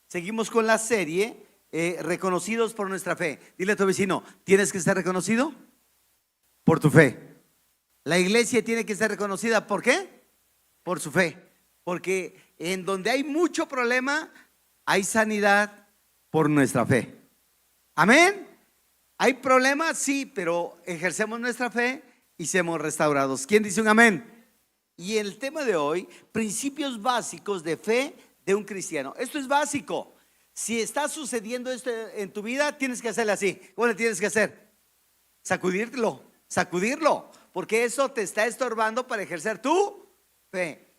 seguimos con la serie reconocidos por nuestra fe. Dile a tu vecino, tienes que ser reconocido por tu fe. La iglesia tiene que ser reconocida, ¿por qué? Por su fe. Porque en donde hay mucho problema, hay sanidad por nuestra fe. Amén. Hay problemas, sí, pero ejercemos nuestra fe y somos restaurados. ¿Quién dice un amén? Y el tema de hoy, principios básicos de fe de un cristiano. Esto es básico. Si está sucediendo esto en tu vida, tienes que hacerle así. ¿Cómo le tienes que hacer? Sacudirlo, porque eso te está estorbando para ejercer tu fe.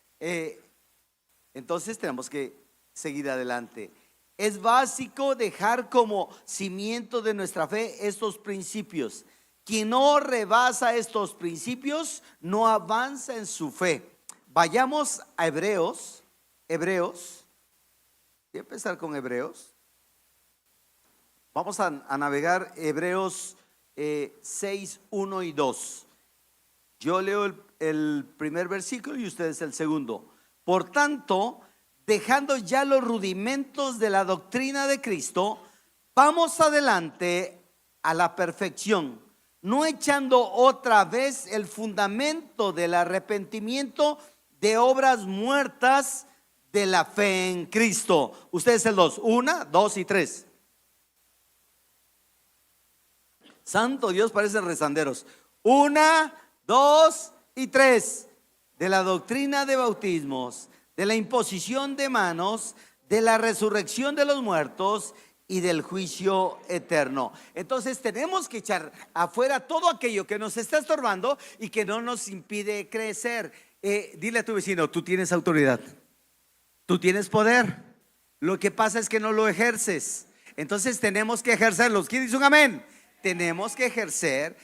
Entonces tenemos que seguir adelante. Es básico dejar como cimiento de nuestra fe estos principios. Quien no rebasa estos principios no avanza en su fe. Vayamos a Hebreos. Voy a empezar con Hebreos. Vamos a navegar Hebreos 6, 1 y 2. Yo leo el primer versículo y ustedes el segundo. Por tanto, dejando ya los rudimentos de la doctrina de Cristo, vamos adelante a la perfección, no echando otra vez el fundamento del arrepentimiento de obras muertas de la fe en Cristo. Ustedes el 2, 1, 2 y 3. Santo Dios, parecen rezanderos. 1, 2 y 3. De la doctrina de bautismos, de la imposición de manos, de la resurrección de los muertos y del juicio eterno. Entonces tenemos que echar afuera todo aquello que nos está estorbando y que no nos impide crecer. Dile a tu vecino, tú tienes autoridad, tú tienes poder. Lo que pasa es que no lo ejerces. Entonces tenemos que ejercerlos. ¿Quién dice un amén? Tenemos que ejercer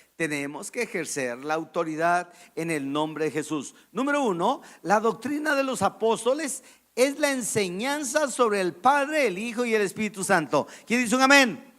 la autoridad en el nombre de Jesús. Número 1, la doctrina de los apóstoles es la enseñanza sobre el Padre, el Hijo y el Espíritu Santo. ¿Quién dice un amén?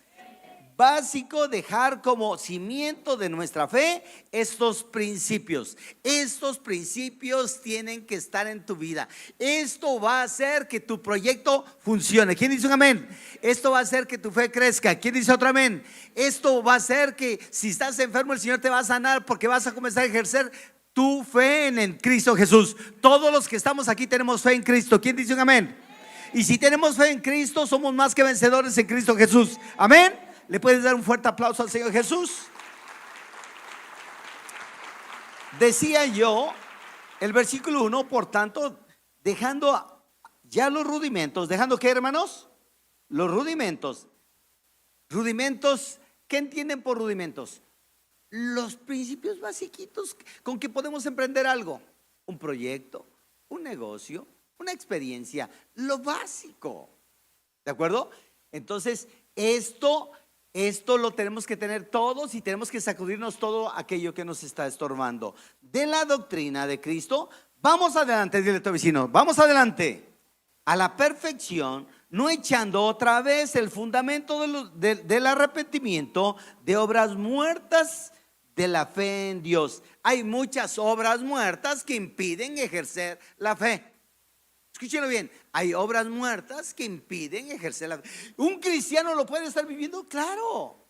Básico dejar como cimiento de nuestra fe estos principios. Estos principios tienen que estar en tu vida. Esto va a hacer que tu proyecto funcione. ¿Quién dice un amén? Esto va a hacer que tu fe crezca. ¿Quién dice otro amén? Esto va a hacer que si estás enfermo el Señor te va a sanar, porque vas a comenzar a ejercer tu fe en Cristo Jesús. Todos los que estamos aquí tenemos fe en Cristo. ¿Quién dice un amén? Y si tenemos fe en Cristo, somos más que vencedores en Cristo Jesús. Amén. ¿Le puedes dar un fuerte aplauso al Señor Jesús? Decía yo, el versículo 1, por tanto, dejando ya los rudimentos. ¿Dejando qué, hermanos? Los rudimentos. Rudimentos, ¿qué entienden por rudimentos? Los principios basiquitos con que podemos emprender algo. Un proyecto, un negocio, una experiencia. Lo básico. ¿De acuerdo? Entonces, esto lo tenemos que tener todos y tenemos que sacudirnos todo aquello que nos está estorbando. De la doctrina de Cristo, vamos adelante, dile a tu vecino, vamos adelante a la perfección, no echando otra vez el fundamento del arrepentimiento de obras muertas de la fe en Dios. Hay muchas obras muertas que impiden ejercer la fe. Escúchenlo bien, hay obras muertas que impiden ejercer la fe. ¿Un cristiano lo puede estar viviendo? Claro.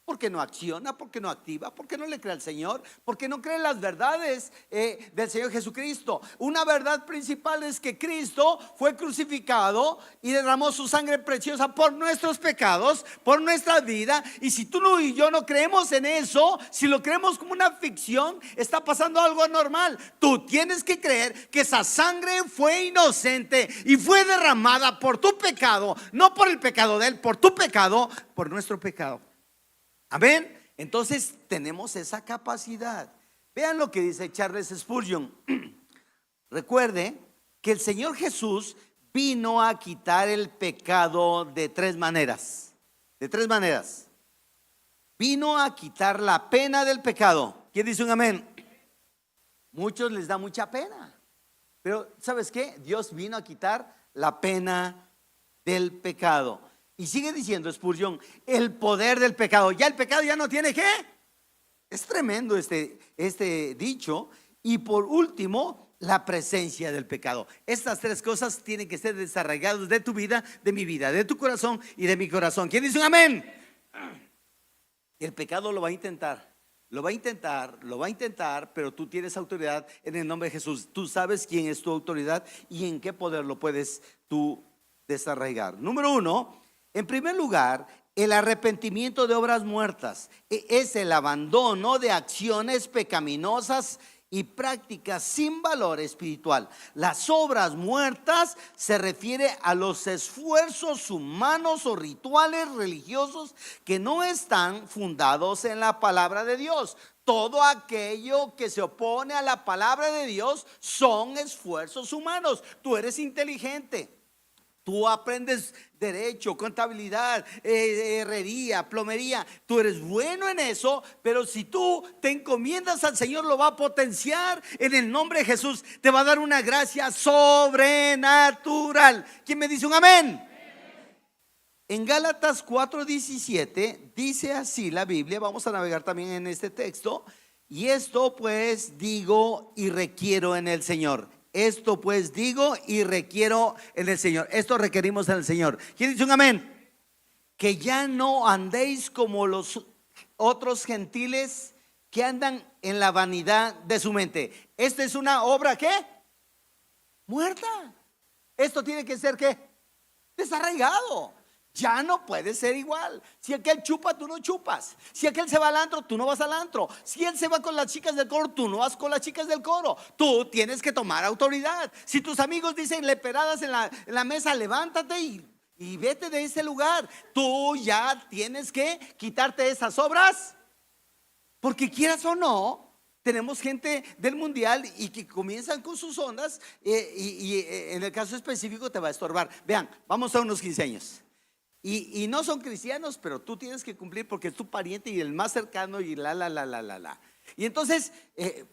Porque no acciona, porque no activa, porque no le cree al Señor, porque no cree en las verdades del Señor Jesucristo. Una verdad principal es que Cristo fue crucificado y derramó su sangre preciosa por nuestros pecados, por nuestra vida. Y si tú y yo no creemos en eso, si lo creemos como una ficción, está pasando algo anormal. Tú tienes que creer que esa sangre fue inocente y fue derramada por tu pecado, no por el pecado de Él, por tu pecado, por nuestro pecado. Amén. Entonces tenemos esa capacidad. Vean lo que dice Charles Spurgeon. Recuerde que el Señor Jesús vino a quitar el pecado de tres maneras. De tres maneras. Vino a quitar la pena del pecado. ¿Quién dice un amén? Muchos les da mucha pena. Pero ¿sabes qué? Dios vino a quitar la pena del pecado. Y sigue diciendo Spurgeon, el poder del pecado. Ya el pecado ya no tiene ¿qué? Es tremendo este dicho. Y por último, la presencia del pecado. Estas tres cosas tienen que ser desarraigadas de tu vida, de mi vida, de tu corazón y de mi corazón. ¿Quién dice un amén? El pecado lo va a intentar. Lo va a intentar, lo va a intentar, pero tú tienes autoridad en el nombre de Jesús. Tú sabes quién es tu autoridad y en qué poder lo puedes tú desarraigar. Número uno, en primer lugar, el arrepentimiento de obras muertas es el abandono de acciones pecaminosas y prácticas sin valor espiritual. Las obras muertas se refiere a los esfuerzos humanos o rituales religiosos que no están fundados en la palabra de Dios. Todo aquello que se opone a la palabra de Dios son esfuerzos humanos. Tú eres inteligente. Tú aprendes derecho, contabilidad, herrería, plomería. Tú eres bueno en eso, pero si tú te encomiendas al Señor, lo va a potenciar en el nombre de Jesús. Te va a dar una gracia sobrenatural. ¿Quién me dice un amén? En Gálatas 4:17 dice así la Biblia. Vamos a navegar también en este texto. Y esto pues digo y requiero en el Señor. Esto pues digo y requiero en el Señor. Esto requerimos en el Señor. ¿Quién dice un amén? Que ya no andéis como los otros gentiles que andan en la vanidad de su mente. Esta es una obra ¿qué? Muerta. Esto tiene que ser ¿qué? Desarraigado. Ya no puede ser igual. Si aquel chupa, tú no chupas. Si aquel se va al antro, tú no vas al antro. Si él se va con las chicas del coro, tú no vas con las chicas del coro. Tú tienes que tomar autoridad. Si tus amigos dicen leperadas en la mesa, levántate y vete de ese lugar. Tú ya tienes que quitarte esas obras. Porque quieras o no, tenemos gente del mundial y que comienzan con sus ondas y en el caso específico te va a estorbar. Vean, vamos a unos 15 años. Y no son cristianos, pero tú tienes que cumplir porque es tu pariente y el más cercano y la. Y entonces,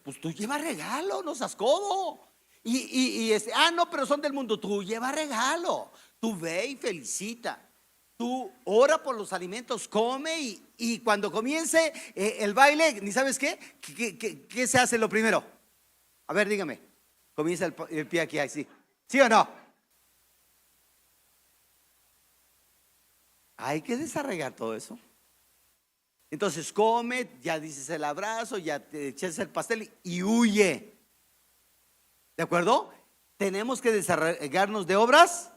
pues tú lleva regalo, no seas codo. No, pero son del mundo. Tú lleva regalo. Tú ve y felicita. Tú ora por los alimentos, come y cuando comience el baile, ¿ni sabes qué? ¿Qué se hace lo primero? A ver, dígame. Comienza el pie aquí, así. ¿Sí o no? Hay que desarraigar todo eso. Entonces come, ya dices el abrazo, ya te echas el pastel y huye. ¿De acuerdo? Tenemos que desarraigarnos de obras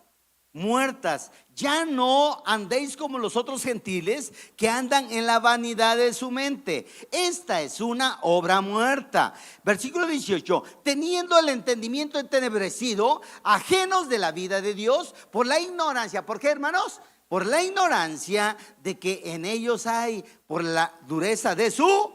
muertas. Ya no andéis como los otros gentiles que andan en la vanidad de su mente. Esta es una obra muerta. Versículo 18. Teniendo el entendimiento entenebrecido, ajenos de la vida de Dios por la ignorancia. ¿Por qué, hermanos? Por la ignorancia de que en ellos hay, por la dureza de su.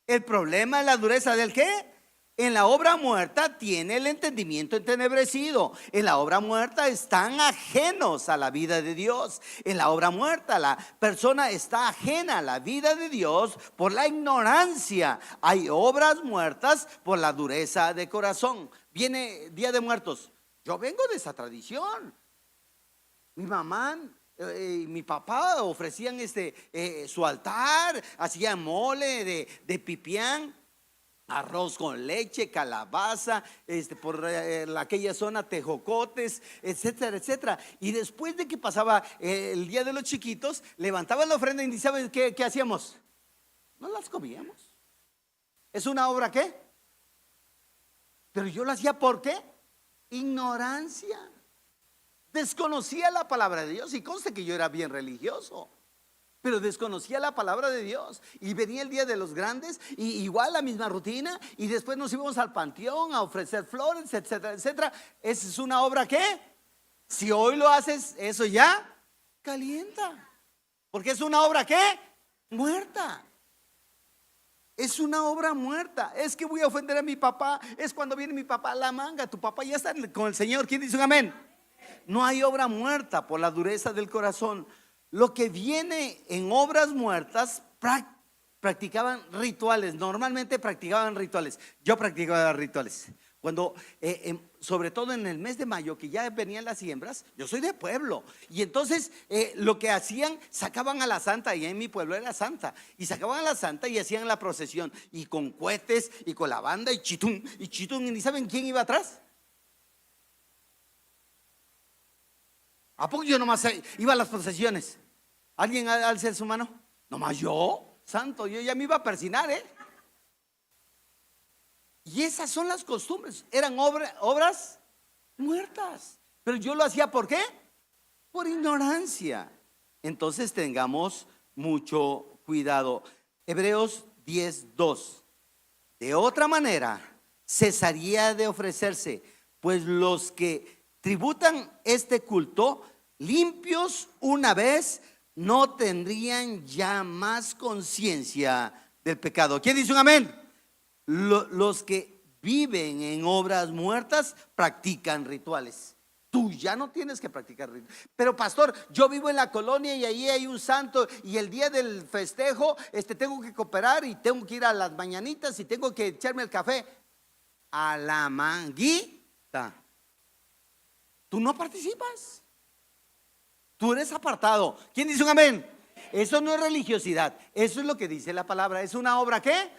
El problema es la dureza del ¿qué? En la obra muerta tiene el entendimiento entenebrecido. En la obra muerta están ajenos a la vida de Dios. En la obra muerta la persona está ajena a la vida de Dios por la ignorancia. Hay obras muertas por la dureza de corazón. Viene Día de Muertos. Yo vengo de esa tradición. Mi mamá y mi papá ofrecían su altar, hacían mole de pipián, arroz con leche, calabaza, por aquella zona tejocotes, etcétera, etcétera. Y después de que pasaba el día de los chiquitos, levantaban la ofrenda y ¿saben qué hacíamos? No las comíamos. ¿Es una obra qué? Pero yo lo hacía ¿por qué? Ignorancia. Desconocía la palabra de Dios y conste que yo era bien religioso, pero desconocía la palabra de Dios. Y venía el día de los grandes y igual la misma rutina y después nos íbamos al panteón a ofrecer flores, etcétera, etcétera. ¿Esa es una obra qué? Si hoy lo haces, eso ya calienta, porque es una obra qué? Muerta. Es una obra muerta. Es que voy a ofender a mi papá. Es cuando viene mi papá a la manga. Tu papá ya está con el Señor. ¿Quién dice un amén? No hay obra muerta por la dureza del corazón. Lo que viene en obras muertas, practicaban rituales. Normalmente practicaban rituales. Yo practicaba rituales. Cuando sobre todo en el mes de mayo, que ya venían las siembras. Yo soy de pueblo, y entonces lo que hacían, sacaban a la santa, y en mi pueblo era santa, y sacaban a la santa y hacían la procesión, y con cohetes, y con la banda, y chitún, y ni saben quién iba atrás. ¿A poco yo nomás iba a las procesiones? ¿Alguien alza su mano? Nomás yo, santo, yo ya me iba a persinar, Y esas son las costumbres. Eran obras muertas. Pero yo lo hacía, ¿por qué? Por ignorancia. Entonces tengamos mucho cuidado. Hebreos 10:2. De otra manera, cesaría de ofrecerse, pues los que tributan este culto, limpios una vez, no tendrían ya más conciencia del pecado. ¿Quién dice un amén? Los que viven en obras muertas practican rituales. Tú ya no tienes que practicar rituales. Pero pastor, yo vivo en la colonia y ahí hay un santo, y el día del festejo tengo que cooperar y tengo que ir a las mañanitas y tengo que echarme el café. A la manguita. Tú no participas. Tú eres apartado. ¿Quién dice un amén? Eso no es religiosidad. Eso es lo que dice la palabra. ¿Es una obra qué?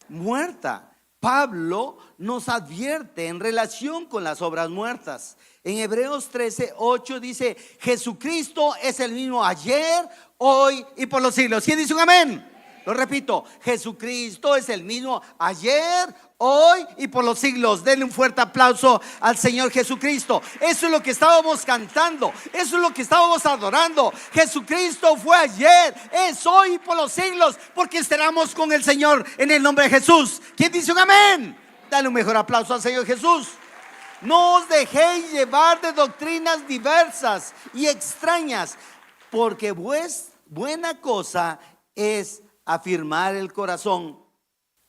Muerta. Pablo nos advierte en relación con las obras muertas. En Hebreos 13:8 dice: Jesucristo es el mismo ayer, hoy y por los siglos. ¿Quién dice un amén? Lo repito, Jesucristo es el mismo ayer, hoy y por los siglos. Denle un fuerte aplauso al Señor Jesucristo. Eso es lo que estábamos cantando, eso es lo que estábamos adorando. Jesucristo fue ayer, es hoy y por los siglos, porque estaremos con el Señor en el nombre de Jesús. ¿Quién dice un amén? Dale un mejor aplauso al Señor Jesús. No os dejéis llevar de doctrinas diversas y extrañas, porque buena cosa es afirmar el corazón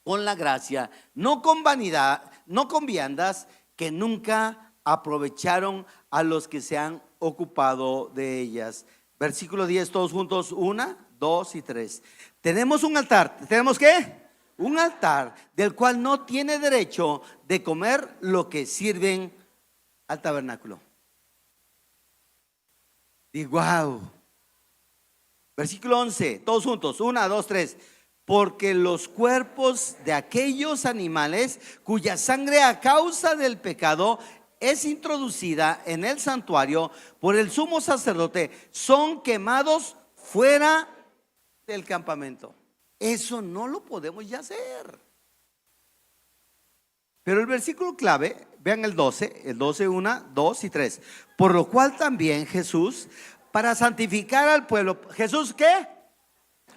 con la gracia, no con vanidad, no con viandas que nunca aprovecharon a los que se han ocupado de ellas. Versículo 10, todos juntos, 1, 2 y 3. Tenemos un altar. ¿Tenemos qué? Un altar del cual no tiene derecho de comer lo que sirven al tabernáculo. Y wow. Versículo 11, todos juntos, 1, 2, 3. Porque los cuerpos de aquellos animales cuya sangre a causa del pecado es introducida en el santuario por el sumo sacerdote, son quemados fuera del campamento. Eso no lo podemos ya hacer. Pero el versículo clave, vean el 12, 1, 2 y 3. Por lo cual también Jesús, para santificar al pueblo. ¿Jesús qué?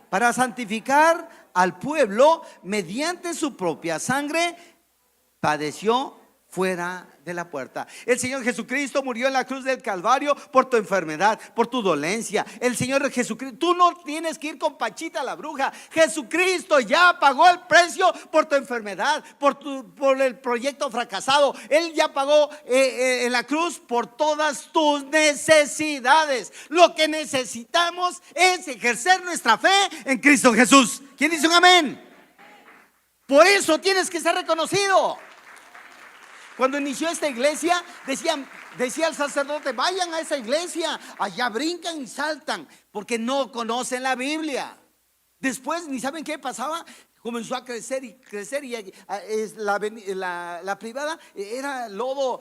Para santificar al pueblo mediante su propia sangre, padeció fuera de la puerta. El Señor Jesucristo murió en la cruz del Calvario por tu enfermedad, por tu dolencia. El Señor Jesucristo, tú no tienes que ir con Pachita la bruja. Jesucristo ya pagó el precio por tu enfermedad, por el proyecto fracasado. Él ya pagó en la cruz por todas tus necesidades. Lo que necesitamos es ejercer nuestra fe en Cristo Jesús. ¿Quién dice un amén? Por eso tienes que ser reconocido. Cuando inició esta iglesia, decía el sacerdote: vayan a esa iglesia, allá brincan y saltan, porque no conocen la Biblia. Después, ni saben qué pasaba, comenzó a crecer y crecer, y la privada era lodo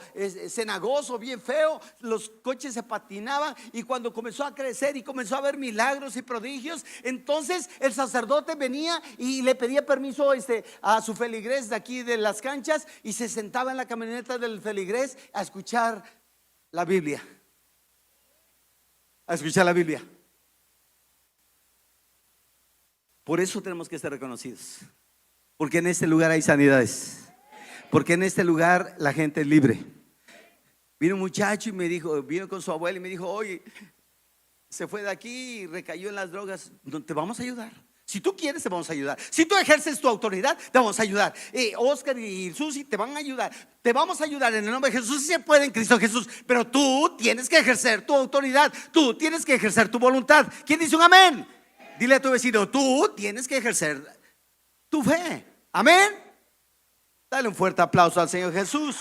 cenagoso, bien feo, los coches se patinaban. Y cuando comenzó a crecer y comenzó a haber milagros y prodigios, entonces el sacerdote venía y le pedía permiso a su feligrés de aquí de las canchas, y se sentaba en la camioneta del feligrés a escuchar la Biblia. A escuchar la Biblia. Por eso tenemos que ser reconocidos, porque en este lugar hay sanidades, porque en este lugar la gente es libre. Vino un muchacho y me dijo, vino con su abuela y me dijo: oye, se fue de aquí y recayó en las drogas. Te vamos a ayudar. Si tú quieres, te vamos a ayudar. Si tú ejerces tu autoridad, te vamos a ayudar. Oscar y Susi te van a ayudar. Te vamos a ayudar en el nombre de Jesús. Si se puede en Cristo Jesús, pero tú tienes que ejercer tu autoridad. Tú tienes que ejercer tu voluntad. ¿Quién dice un amén? Dile a tu vecino: tú tienes que ejercer tu fe. Amén. Dale un fuerte aplauso al Señor Jesús.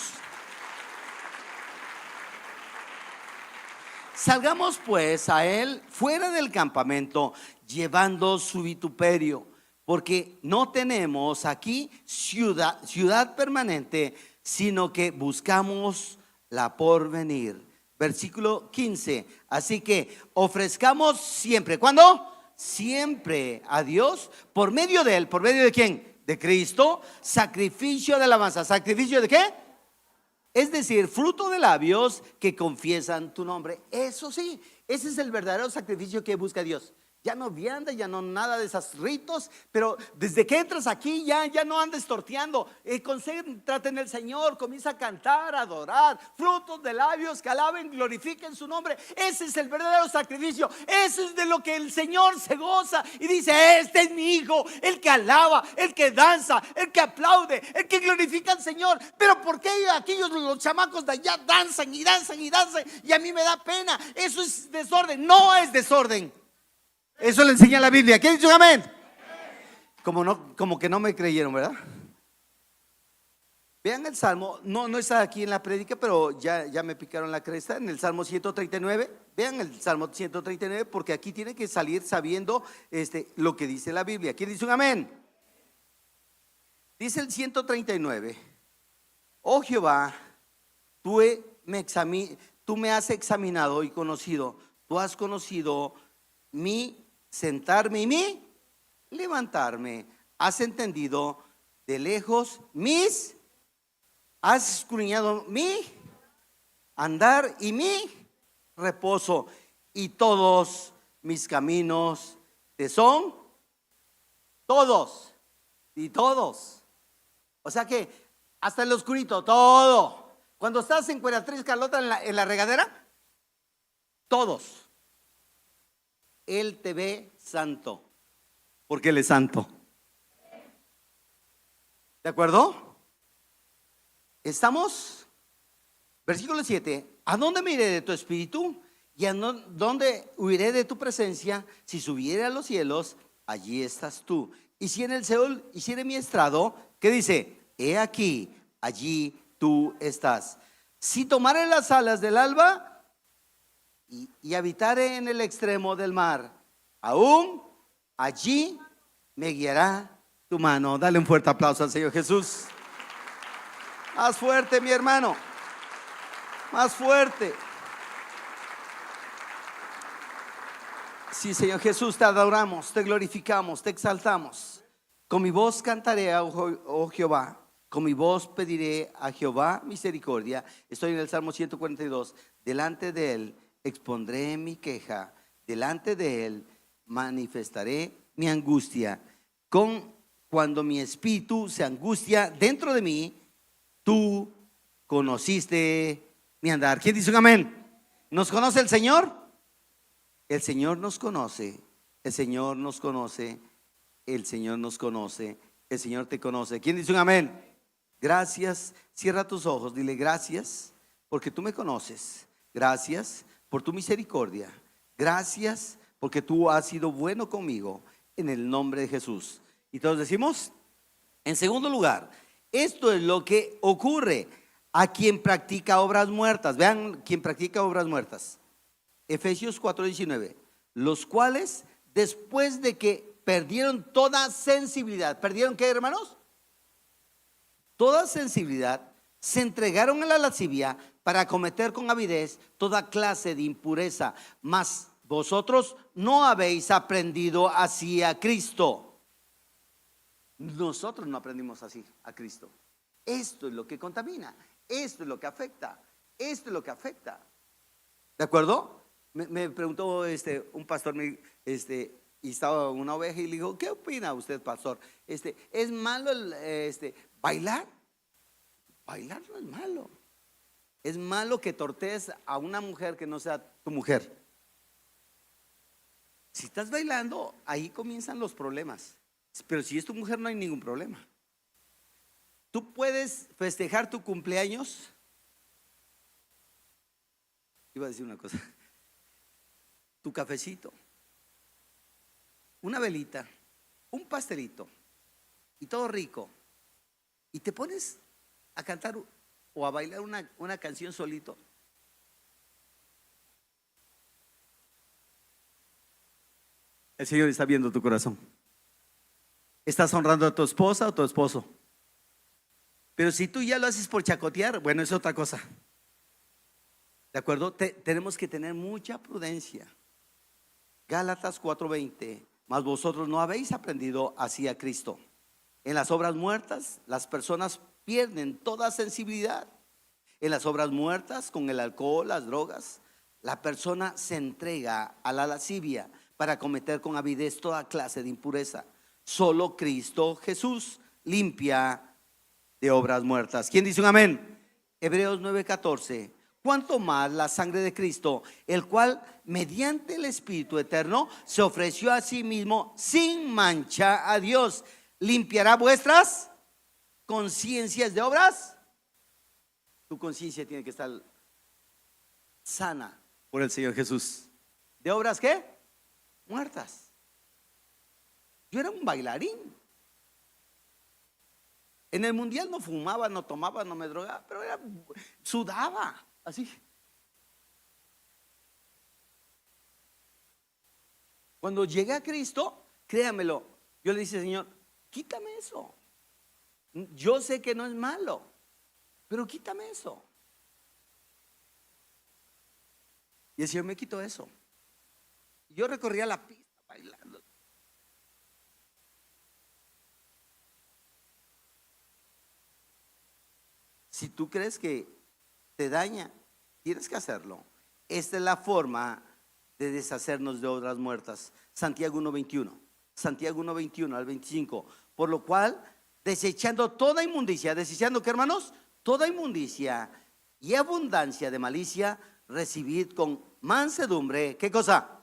Salgamos pues a él fuera del campamento, llevando su vituperio, porque no tenemos aquí ciudad permanente, sino que buscamos la porvenir. Versículo 15. Así que ofrezcamos siempre. ¿Cuándo? Siempre a Dios por medio de él. ¿Por medio de quién? De Cristo. Sacrificio de alabanza. ¿Sacrificio de qué? Es decir, fruto de labios que confiesan tu nombre. Eso sí, ese es el verdadero sacrificio que busca Dios. Ya no vianda, ya no nada de esos ritos, pero desde que entras aquí ya no andes torteando. Concéntrate en el Señor, comienza a cantar, a adorar. Frutos de labios que alaben, glorifiquen su nombre. Ese es el verdadero sacrificio. Eso es de lo que el Señor se goza y dice: este es mi hijo, el que alaba, el que danza, el que aplaude, el que glorifica al Señor. Pero ¿por qué aquellos, los chamacos de allá, danzan y danzan y danzan? Y a mí me da pena. Eso es desorden. No es desorden. Eso le enseña la Biblia. ¿Quién dice un amén? Como que no me creyeron, ¿verdad? Vean el Salmo, no está aquí en la prédica, pero ya me picaron la cresta. En el Salmo 139, vean el Salmo 139, porque aquí tiene que salir sabiendo lo que dice la Biblia. ¿Quién dice un amén? Dice el 139: oh Jehová, tú me has examinado y conocido. Tú has conocido mi sentarme y mi levantarme. Has entendido de lejos has escudriñado mi andar y mi reposo, y todos mis caminos te son todos y todos. O sea que hasta el oscurito, todo. Cuando estás en Cueratriz, Carlota, en la regadera, todos. Él te ve santo, porque Él es santo. ¿De acuerdo? ¿Estamos? Versículo 7. ¿A dónde me iré de tu espíritu? ¿Y a dónde huiré de tu presencia? Si subiere a los cielos, allí estás tú. Y si en el Seol hiciere mi estrado, ¿qué dice? He aquí, allí tú estás. Si tomare las alas del alba y habitare en el extremo del mar, aún allí me guiará tu mano. Dale un fuerte aplauso al Señor Jesús. Más fuerte, mi hermano. Más fuerte. Sí, Señor Jesús, te adoramos, te glorificamos, te exaltamos. Con mi voz cantaré, oh Jehová. Con mi voz pediré a Jehová misericordia. Estoy en el Salmo 142. Delante de él expondré mi queja. Delante de él manifestaré mi angustia. Cuando mi espíritu se angustia dentro de mí, tú conociste mi andar. ¿Quién dice un amén? ¿Nos conoce el Señor? El Señor nos conoce. El Señor nos conoce. El Señor nos conoce. El Señor te conoce. ¿Quién dice un amén? Gracias. Cierra tus ojos. Dile: gracias porque tú me conoces. Gracias por tu misericordia. Gracias porque tú has sido bueno conmigo, en el nombre de Jesús. Y todos decimos: en segundo lugar, esto es lo que ocurre a quien practica obras muertas. Vean, quien practica obras muertas. Efesios 4:19. Los cuales, después de que perdieron toda sensibilidad. ¿Perdieron qué, hermanos? Toda sensibilidad. Se entregaron a la lascivia para cometer con avidez toda clase de impureza. Mas vosotros no habéis aprendido así a Cristo. Nosotros no aprendimos así a Cristo. Esto es lo que contamina. Esto es lo que afecta. Esto es lo que afecta. ¿De acuerdo? Me preguntó un pastor, y estaba una oveja, y le dijo: ¿qué opina usted, pastor? ¿Es malo bailar? Bailar no es malo. Es malo que tortees a una mujer que no sea tu mujer. Si estás bailando, ahí comienzan los problemas. Pero si es tu mujer, no hay ningún problema. Tú puedes festejar tu cumpleaños. Iba a decir una cosa. Tu cafecito, una velita, un pastelito y todo rico, y te pones a cantar o a bailar una canción solito. El Señor está viendo tu corazón. ¿Estás honrando a tu esposa o tu esposo? Pero si tú ya lo haces por chacotear, bueno, es otra cosa. ¿De acuerdo? Tenemos que tener mucha prudencia. Gálatas 4:20. Mas vosotros no habéis aprendido así a Cristo. En las obras muertas, las personas pierden toda sensibilidad. En las obras muertas, con el alcohol, las drogas, la persona se entrega a la lascivia para cometer con avidez toda clase de impureza. Solo Cristo Jesús limpia de obras muertas. ¿Quién dice un amén? Hebreos 9:14. Cuanto más la sangre de Cristo, el cual mediante el Espíritu eterno se ofreció a sí mismo sin mancha a Dios, limpiará vuestras conciencias de obras. Tu conciencia tiene que estar sana por el Señor Jesús. ¿De obras qué? Muertas. Yo era un bailarín. En el mundial no fumaba, no tomaba, no me drogaba, pero sudaba así. Cuando llegué a Cristo, créamelo, yo le dije, Señor, quítame eso. Yo sé que no es malo, pero quítame eso. Y el Señor me quitó eso. Yo recorría la pista bailando. Si tú crees que te daña, tienes que hacerlo. Esta es la forma de deshacernos de obras muertas. Santiago 1:21. Santiago 1:21 al 25. Por lo cual, desechando toda inmundicia, ¿desechando qué, hermanos? Toda inmundicia y abundancia de malicia, recibid con mansedumbre, ¿qué cosa?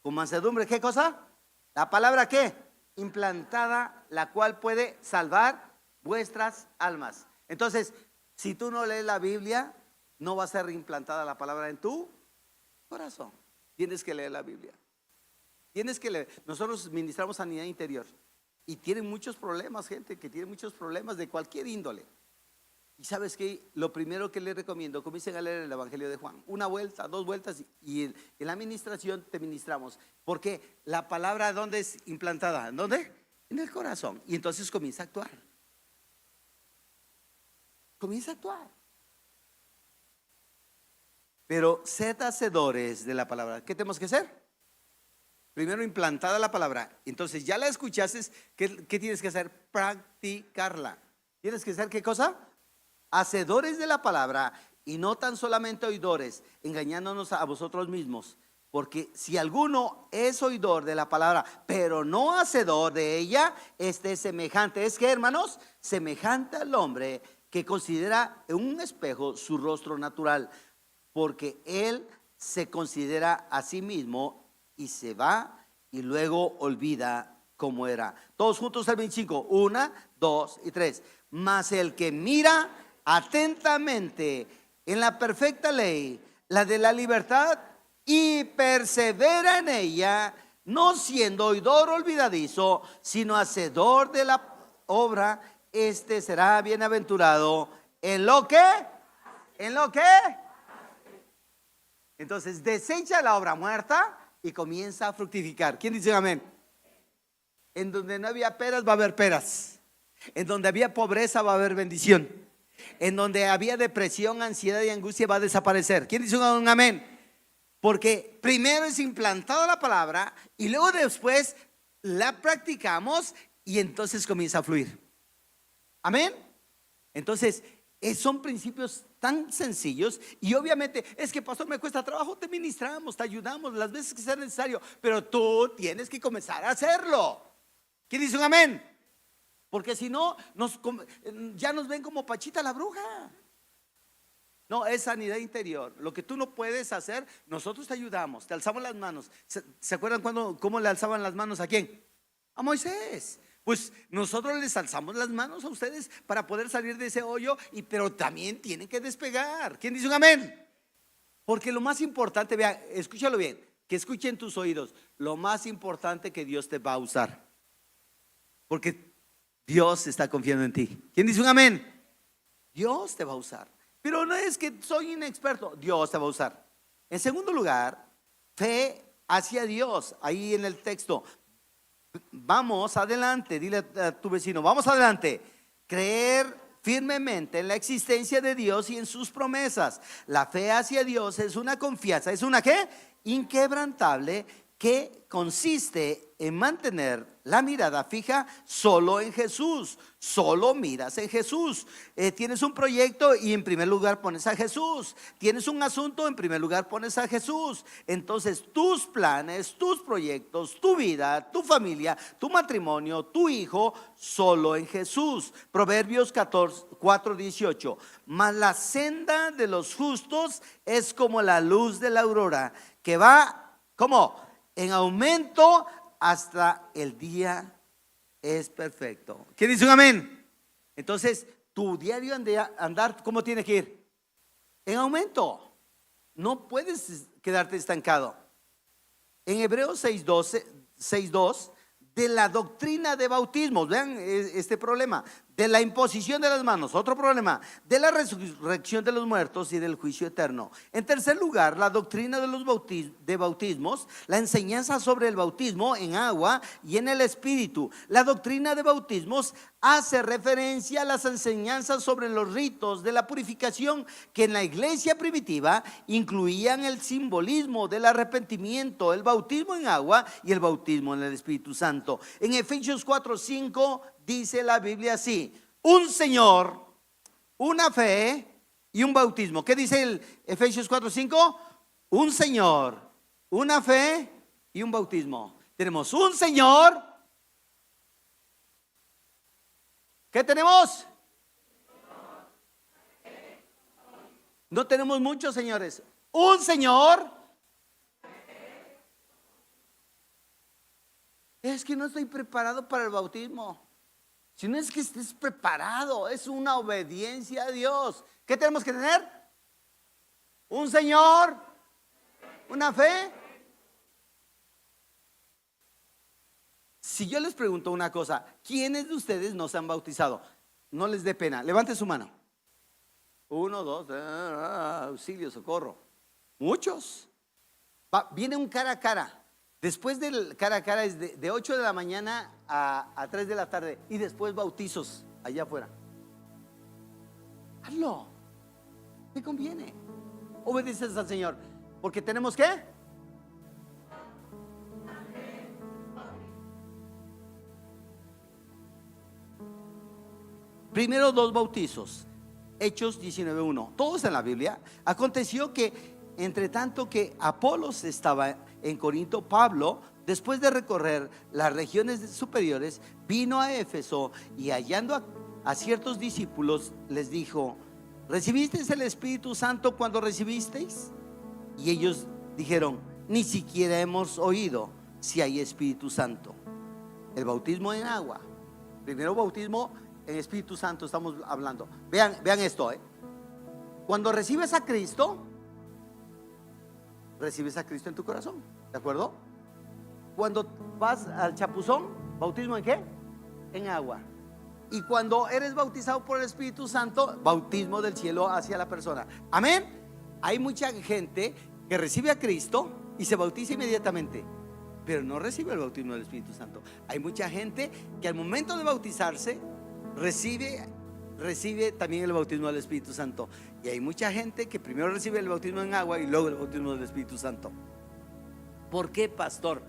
Con mansedumbre, ¿qué cosa? La palabra ¿qué? Implantada, la cual puede salvar vuestras almas. Entonces, si tú no lees la Biblia, no va a ser implantada la palabra en tu corazón. Tienes que leer la Biblia. Tienes que leer. Nosotros ministramos sanidad interior y tienen muchos problemas, gente que tiene muchos problemas de cualquier índole. Y sabes que lo primero que les recomiendo, comiencen a leer el Evangelio de Juan. Una vuelta, dos vueltas, y en la administración te ministramos. Porque la palabra, ¿dónde es implantada? ¿En dónde? En el corazón. Y entonces comienza a actuar. Comienza a actuar. Pero sed hacedores de la palabra. ¿Qué tenemos que hacer? Primero implantada la palabra. Entonces ya la escuchaste. ¿Qué tienes que hacer? Practicarla. ¿Tienes que hacer qué cosa? Hacedores de la palabra y no tan solamente oidores, engañándonos a vosotros mismos. Porque si alguno es oidor de la palabra, pero no hacedor de ella, este es semejante. ¿Es que, hermanos? Semejante al hombre que considera en un espejo su rostro natural, porque él se considera a sí mismo y se va y luego olvida cómo era. Todos juntos al 25, 1, 2 y 3. Mas el que mira atentamente en la perfecta ley, la de la libertad, y persevera en ella, no siendo oidor olvidadizo, sino hacedor de la obra, este será bienaventurado en lo que, entonces desecha la obra muerta y comienza a fructificar. ¿Quién dice amén? En donde no había peras va a haber peras. En donde había pobreza va a haber bendición. En donde había depresión, ansiedad y angustia va a desaparecer. ¿Quién dice un amén? Porque primero es implantada la palabra y luego después la practicamos y entonces comienza a fluir. Amén. Entonces son principios tan sencillos. Y obviamente es que, pastor, me cuesta trabajo. Te ministramos, te ayudamos las veces que sea necesario, pero tú tienes que comenzar a hacerlo. ¿Quién dice un amén? Porque si no, ya nos ven como Pachita la bruja. No, es sanidad interior. Lo que tú no puedes hacer, nosotros te ayudamos, te alzamos las manos. ¿Se acuerdan cómo le alzaban las manos a quién? A Moisés. Pues nosotros les alzamos las manos a ustedes para poder salir de ese hoyo, pero también tienen que despegar. ¿Quién dice un amén? Porque lo más importante, vea, escúchalo bien, que escuchen tus oídos. Lo más importante que Dios te va a usar, porque Dios está confiando en ti. ¿Quién dice un amén? Dios te va a usar. Pero no es que soy inexperto, Dios te va a usar. En segundo lugar, fe hacia Dios. Ahí en el texto, Vamos adelante, dile a tu vecino, vamos adelante. Creer firmemente en la existencia de Dios y en sus promesas. La fe hacia Dios es una confianza, ¿es una qué? Inquebrantable, que consiste en mantener la mirada fija solo en Jesús. Solo miras en Jesús. Tienes un proyecto y en primer lugar pones a Jesús. Tienes un asunto, en primer lugar pones a Jesús. Entonces tus planes, tus proyectos, tu vida, tu familia, tu matrimonio, tu hijo, solo en Jesús. Proverbios 4:18. Mas la senda de los justos es como la luz de la aurora, que va, ¿cómo? En aumento hasta el día es perfecto. ¿Quién dice un amén? Entonces, tu diario andar, ¿cómo tiene que ir? En aumento. No puedes quedarte estancado. En Hebreos 6:2, de la doctrina de bautismos, vean este problema, de la imposición de las manos, otro problema, de la resurrección de los muertos y del juicio eterno. En tercer lugar, la doctrina de los bautismos, la enseñanza sobre el bautismo en agua y en el Espíritu. La doctrina de bautismos hace referencia a las enseñanzas sobre los ritos de la purificación que en la iglesia primitiva incluían el simbolismo del arrepentimiento, el bautismo en agua y el bautismo en el Espíritu Santo. En Efesios 4:5 dice la Biblia así: un Señor, una fe y un bautismo. ¿Qué dice el Efesios 4:5? Un Señor, una fe y un bautismo. Tenemos un Señor. ¿Qué tenemos? No tenemos muchos señores. Un Señor. Es que no estoy preparado para el bautismo. Si no es que estés preparado, es una obediencia a Dios. ¿Qué tenemos que tener? Un Señor, una fe. Si yo les pregunto una cosa, ¿quiénes de ustedes no se han bautizado? No les dé pena, levante su mano. 1, 2, auxilio, socorro. Muchos. Viene un cara a cara. Después del cara a cara es de 8 de la mañana a 3 de la tarde. Y después bautizos allá afuera. Hazlo. ¿Te conviene? Obedeces al Señor. Porque tenemos ¿qué? Primero 2 bautizos. Hechos 19:1. Todos en la Biblia. Aconteció que entre tanto que Apolos estaba en Corinto, Pablo, después de recorrer las regiones superiores, vino a Éfeso y hallando a ciertos discípulos les dijo: ¿recibisteis el Espíritu Santo cuando recibisteis? Y ellos dijeron: ni siquiera hemos oído si hay Espíritu Santo. El bautismo en agua. Primero bautismo en Espíritu Santo estamos hablando. Vean esto, Cuando recibes a Cristo, recibes a Cristo en tu corazón, ¿de acuerdo? Cuando vas al chapuzón, ¿bautismo en qué? En agua. Y cuando eres bautizado por el Espíritu Santo, bautismo del cielo hacia la persona. Amén. Hay mucha gente que recibe a Cristo y se bautiza inmediatamente, pero no recibe el bautismo del Espíritu Santo. Hay mucha gente que al momento de bautizarse recibe también el bautismo del Espíritu Santo. Y hay mucha gente que primero recibe el bautismo en agua y luego el bautismo del Espíritu Santo. ¿Por qué, pastor?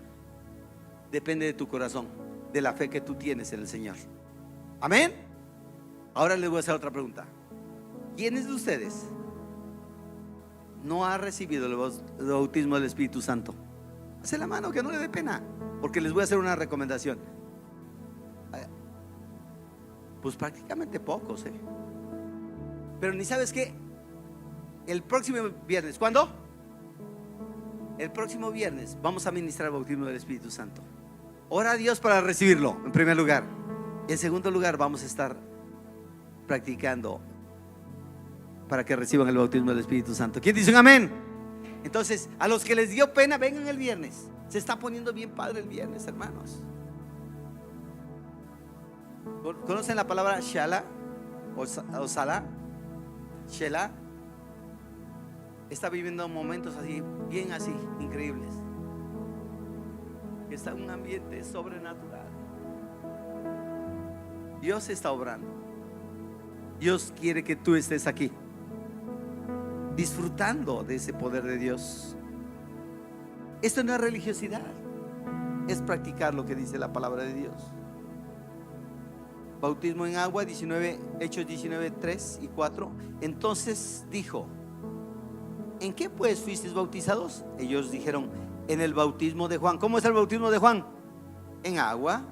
Depende de tu corazón, de la fe que tú tienes en el Señor. Amén. Ahora les voy a hacer otra pregunta. ¿Quiénes de ustedes no ha recibido el bautismo del Espíritu Santo? Hace la mano, que no le dé pena, porque les voy a hacer una recomendación. Pues prácticamente pocos, Pero ni sabes qué. El próximo viernes, ¿cuándo? El próximo viernes vamos a ministrar el bautismo del Espíritu Santo. Ora a Dios para recibirlo, en primer lugar. En segundo lugar, vamos a estar practicando para que reciban el bautismo del Espíritu Santo. ¿Quién dice un amén? Entonces, a los que les dio pena, vengan el viernes. Se está poniendo bien padre el viernes, hermanos. ¿Conocen la palabra Shala o Sala? Shela está viviendo momentos así, bien así, increíbles. que está en un ambiente sobrenatural. Dios está obrando. Dios quiere que tú estés aquí, disfrutando de ese poder de Dios. Esto no es religiosidad, es practicar lo que dice la palabra de Dios. Bautismo en agua, Hechos 19, 3 y 4. Entonces dijo: ¿en qué pues fuisteis bautizados? Ellos dijeron: en el bautismo de Juan. ¿Cómo es el bautismo de Juan? En agua.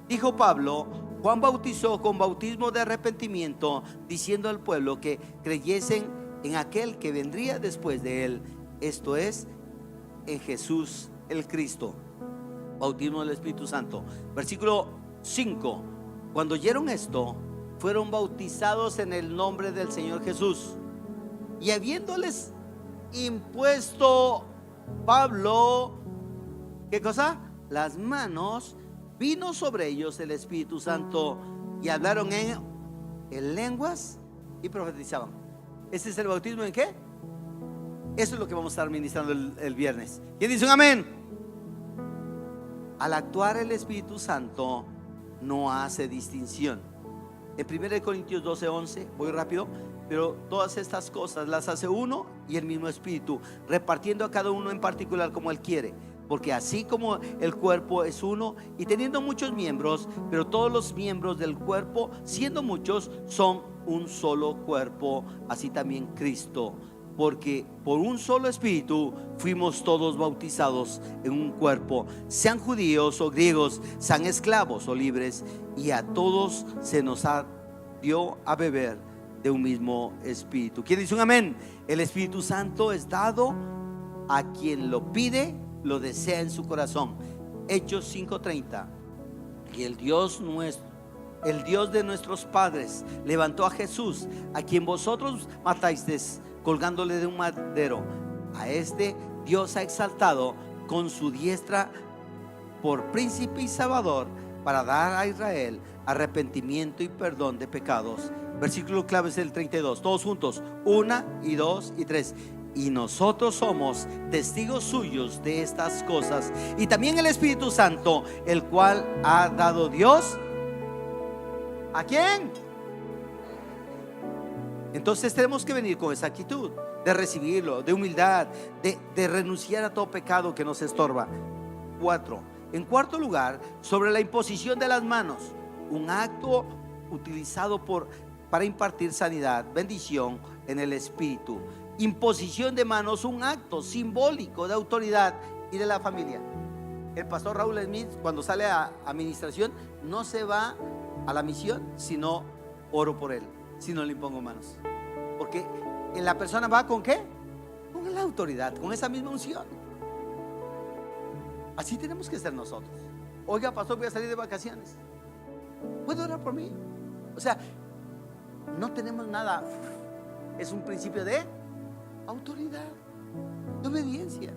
Dijo Pablo: Juan bautizó con bautismo de arrepentimiento, diciendo al pueblo que creyesen en aquel que vendría después de él, esto es, en Jesús el Cristo. Bautismo del Espíritu Santo. Versículo 5. Cuando oyeron esto, fueron bautizados en el nombre del Señor Jesús. Y habiéndoles impuesto Pablo, ¿qué cosa? Las manos, vino sobre ellos el Espíritu Santo y hablaron en lenguas y profetizaban. ¿Este es el bautismo en qué? Eso es lo que vamos a estar ministrando el viernes. ¿Quién dice un amén? Al actuar el Espíritu Santo no hace distinción. En 1 Corintios 12, 11, voy rápido, pero todas estas cosas las hace uno y el mismo Espíritu, repartiendo a cada uno en particular como Él quiere. Porque así como el cuerpo es uno y teniendo muchos miembros, pero todos los miembros del cuerpo, siendo muchos, son un solo cuerpo, así también Cristo. Porque por un solo Espíritu fuimos todos bautizados en un cuerpo, sean judíos o griegos, sean esclavos o libres, y a todos se nos dio a beber de un mismo Espíritu. ¿Quién dice un amén? El Espíritu Santo es dado a quien lo pide, lo desea en su corazón. Hechos 5:30. Y el Dios nuestro, el Dios de nuestros padres, levantó a Jesús, a quien vosotros matasteis colgándole de un madero. A este Dios ha exaltado con su diestra por príncipe y salvador, para dar a Israel arrepentimiento y perdón de pecados. Versículo clave es el 32. Todos juntos, 1 y 2 y 3. Y nosotros somos testigos suyos de estas cosas, y también el Espíritu Santo, el cual ha dado Dios. ¿A quién? Entonces tenemos que venir con esa actitud de recibirlo, de humildad, de renunciar a todo pecado que nos estorba. 4. En cuarto lugar, sobre la imposición de las manos, un acto utilizado para impartir sanidad, bendición en el Espíritu. Imposición de manos, un acto simbólico de autoridad y de la familia. El pastor Raúl Smith, cuando sale a administración, no se va a la misión si no oro por él, si no le impongo manos. Porque la persona va con ¿qué? Con la autoridad, con esa misma unción. Así tenemos que ser nosotros. Oiga, pastor, voy a salir de vacaciones, ¿puede orar por mí? O sea, no tenemos nada. Es un principio de autoridad, de obediencia.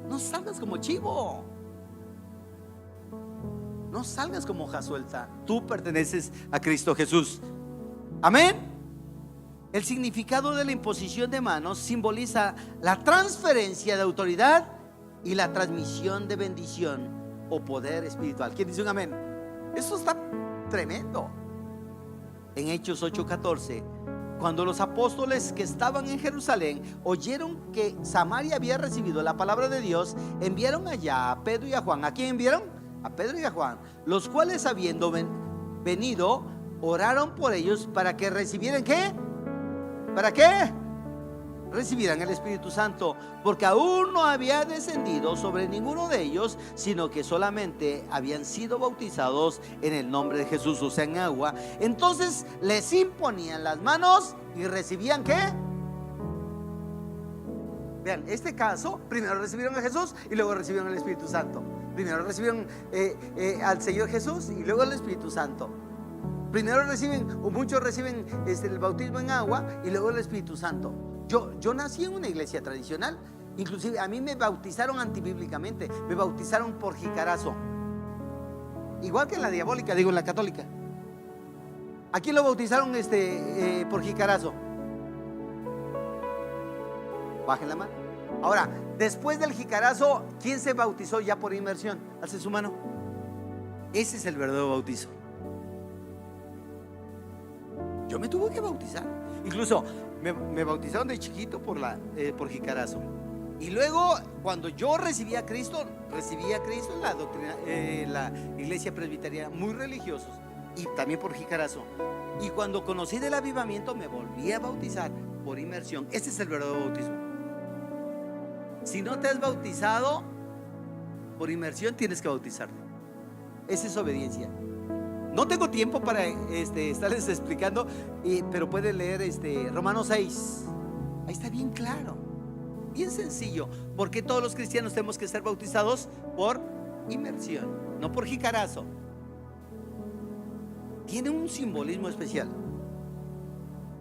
No salgas como chivo, no salgas como hoja suelta. Tú perteneces a Cristo Jesús. Amén. El significado de la imposición de manos simboliza la transferencia de autoridad y la transmisión de bendición o poder espiritual. ¿Quién dice un amén? Eso está tremendo. En Hechos 8:14, cuando los apóstoles que estaban en Jerusalén oyeron que Samaria había recibido la palabra de Dios, enviaron allá a Pedro y a Juan. ¿A quién enviaron? A Pedro y a Juan, los cuales, habiendo venido, oraron por ellos para que recibieran ¿qué? ¿Para qué? Recibieran el Espíritu Santo, porque aún no había descendido sobre ninguno de ellos, sino que solamente habían sido bautizados en el nombre de Jesús, o sea, en agua. Entonces les imponían las manos y recibían ¿qué? Vean, este caso, primero recibieron a Jesús y luego recibieron el Espíritu Santo. Primero recibieron al Señor Jesús y luego el Espíritu Santo. Primero reciben, o muchos reciben el bautismo en agua y luego el Espíritu Santo. Yo nací en una iglesia tradicional. Inclusive a mí me bautizaron antibíblicamente. Me bautizaron por jicarazo, igual que en la diabólica, digo, en la católica. ¿A quién lo bautizaron por jicarazo? Bajen la mano. Ahora, Después del jicarazo, ¿quién se bautizó ya por inmersión? Alce su mano. Ese es el verdadero bautizo. Yo me tuve que bautizar. Incluso me bautizaron de chiquito por jicarazo. Y luego, cuando yo recibí a Cristo en la doctrina, la iglesia presbiteriana, muy religiosos, y también por jicarazo. Y cuando conocí del avivamiento, me volví a bautizar por inmersión. Ese es el verdadero bautismo. Si no te has bautizado por inmersión, tienes que bautizarte. Esa es obediencia. No tengo tiempo para estarles explicando, pero pueden leer Romanos 6. Ahí está bien claro, bien sencillo. Porque todos los cristianos tenemos que ser bautizados por inmersión, no por jicarazo. Tiene un simbolismo especial.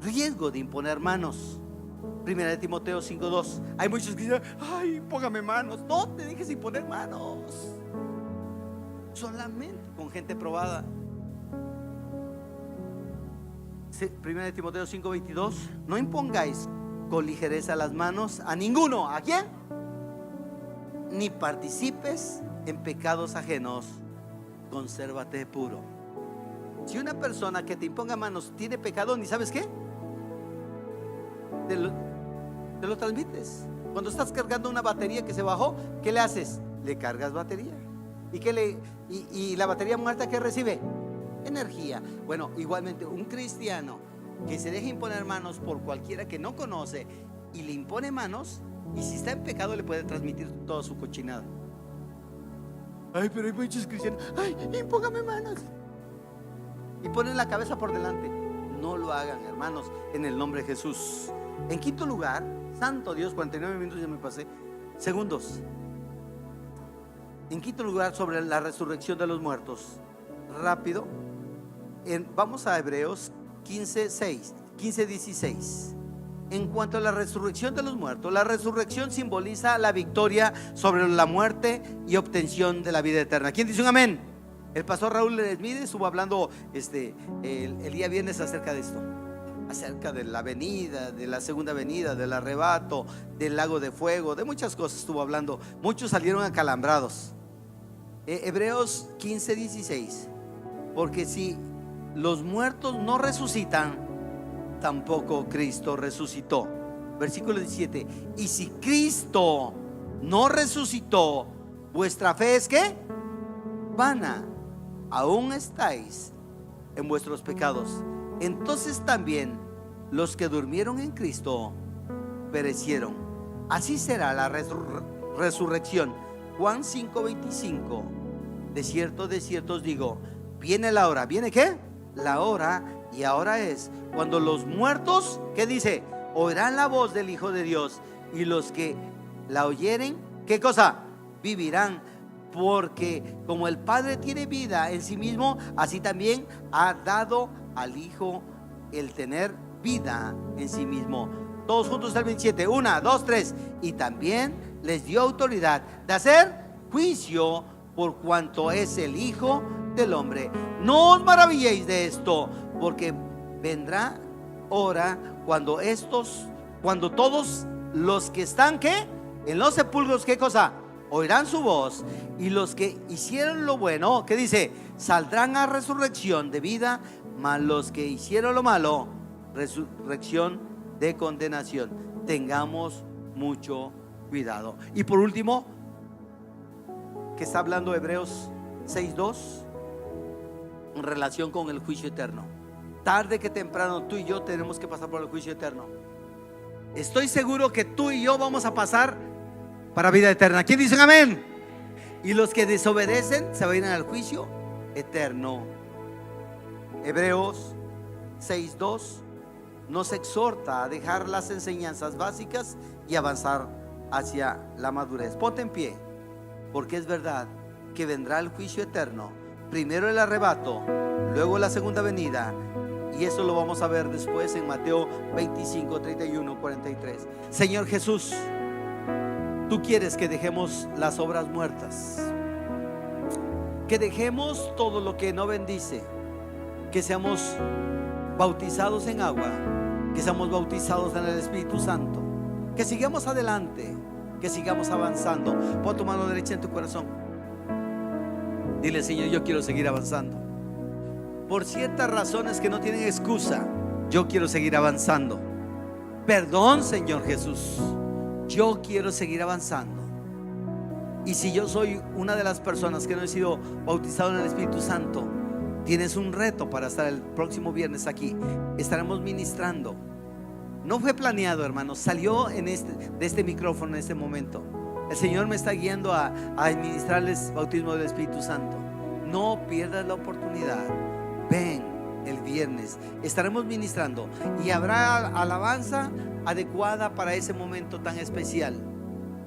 Riesgo de imponer manos. Primera de Timoteo 5:2. Hay muchos que dicen: ay, póngame manos. No te dejes imponer manos, solamente con gente probada. Primera de Timoteo 5:22. No impongáis con ligereza las manos a ninguno. ¿A quién? Ni participes en pecados ajenos. Consérvate puro. Si una persona que te imponga manos tiene pecado, ¿ni sabes qué? Te lo transmites. Cuando estás cargando una batería que se bajó, ¿qué le haces? Le cargas batería. ¿Y la batería muerta qué recibe? Energía. Bueno, igualmente un cristiano que se deja imponer manos por cualquiera que no conoce y le impone manos, y si está en pecado le puede transmitir toda su cochinada. Ay, pero hay muchos cristianos: ay, impóngame manos, y ponen la cabeza por delante. No lo hagan, hermanos, en el nombre de Jesús. En quinto lugar, santo Dios, 49 minutos ya me pasé, segundos. En quinto lugar, sobre la resurrección de los muertos. Rápido. Vamos a Hebreos 15:16. En cuanto a la resurrección de los muertos, la resurrección simboliza la victoria sobre la muerte y obtención de la vida eterna. ¿Quién dice un amén? El pastor Raúl Smith estuvo hablando el día viernes acerca de esto, acerca de la venida, de la segunda venida, del arrebato, del lago de fuego, de muchas cosas estuvo hablando. Muchos salieron acalambrados. Hebreos 15:16. Porque si los muertos no resucitan, tampoco Cristo resucitó. Versículo 17. Y si Cristo no resucitó, vuestra fe es ¿qué? Vana. Aún estáis en vuestros pecados. Entonces también los que durmieron en Cristo perecieron. Así será la resurrección. Juan 5:25. De cierto os digo, viene la hora. ¿Viene qué? La hora, y ahora es, cuando los muertos, ¿qué dice? Oirán la voz del Hijo de Dios, y los que la oyeren, ¿qué cosa? Vivirán. Porque como el Padre tiene vida en sí mismo, así también ha dado al Hijo el tener vida en sí mismo. Todos juntos al 27. 1, 2, 3. Y también les dio autoridad de hacer juicio por cuanto es el Hijo del Hombre. No os maravilléis de esto, porque vendrá hora cuando todos los que están ¿qué? En los sepulcros, ¿qué cosa? Oirán su voz, y los que hicieron lo bueno, ¿qué dice? Saldrán a resurrección de vida, mas los que hicieron lo malo, resurrección de condenación. Tengamos mucho cuidado. Y por último, que está hablando Hebreos 6:2, en relación con el juicio eterno. Tarde que temprano tú y yo tenemos que pasar por el juicio eterno. Estoy seguro que tú y yo vamos a pasar para vida eterna. ¿Quién dice amén? Y los que desobedecen se van a ir al juicio eterno. Hebreos 6:2 nos exhorta a dejar las enseñanzas básicas y avanzar hacia la madurez. Ponte en pie, porque es verdad que vendrá el juicio eterno. Primero el arrebato, luego la segunda venida. Y eso lo vamos a ver después en Mateo 25, 31, 43. Señor Jesús, tú quieres que dejemos las obras muertas, que dejemos todo lo que no bendice, que seamos bautizados en agua, que seamos bautizados en el Espíritu Santo, que sigamos adelante, que sigamos avanzando. Pon tu mano derecha en tu corazón. Dile: Señor, yo quiero seguir avanzando. Por ciertas razones que no tienen excusa, yo quiero seguir avanzando. Perdón, Señor Jesús, yo quiero seguir avanzando. Y si yo soy una de las personas que no he sido bautizado en el Espíritu Santo, tienes un reto para estar el próximo viernes aquí. Estaremos ministrando. No fue planeado, hermanos, salió de este micrófono en este momento. El Señor me está guiando a administrarles bautismo del Espíritu Santo. No pierdas la oportunidad. Ven el viernes, estaremos ministrando y habrá alabanza adecuada para ese momento tan especial.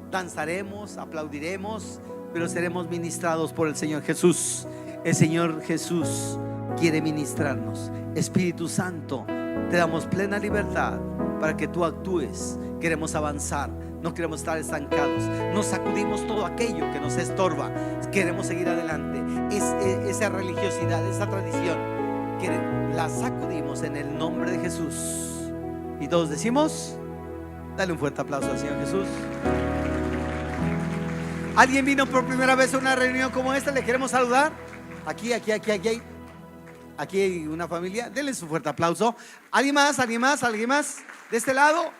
Danzaremos, aplaudiremos, pero seremos ministrados por el Señor Jesús. El Señor Jesús quiere ministrarnos. Espíritu Santo, te damos plena libertad para que tú actúes. Queremos avanzar, no queremos estar estancados. Nos sacudimos todo aquello que nos estorba. Queremos seguir adelante. Esa religiosidad, esa tradición, que la sacudimos en el nombre de Jesús. Y todos decimos: dale un fuerte aplauso al Señor Jesús. ¿Alguien vino por primera vez a una reunión como esta? Le queremos saludar. Aquí hay una familia. Denle su fuerte aplauso. ¿Alguien más? ¿Alguien más? ¿Alguien más? De este lado.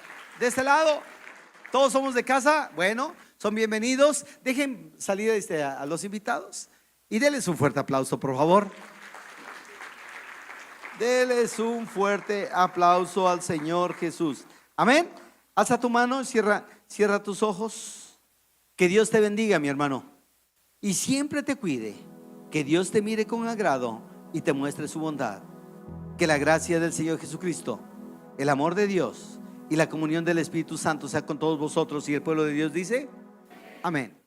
Todos somos de casa. Bueno, son bienvenidos. Dejen salir a los invitados y denles un fuerte aplauso, por favor. Denles un fuerte aplauso al Señor Jesús. Amén. Alza tu mano, cierra tus ojos. Que Dios te bendiga, mi hermano, y siempre te cuide. Que Dios te mire con agrado y te muestre su bondad. Que la gracia del Señor Jesucristo, el amor de Dios y la comunión del Espíritu Santo sea con todos vosotros. Y el pueblo de Dios dice: amén.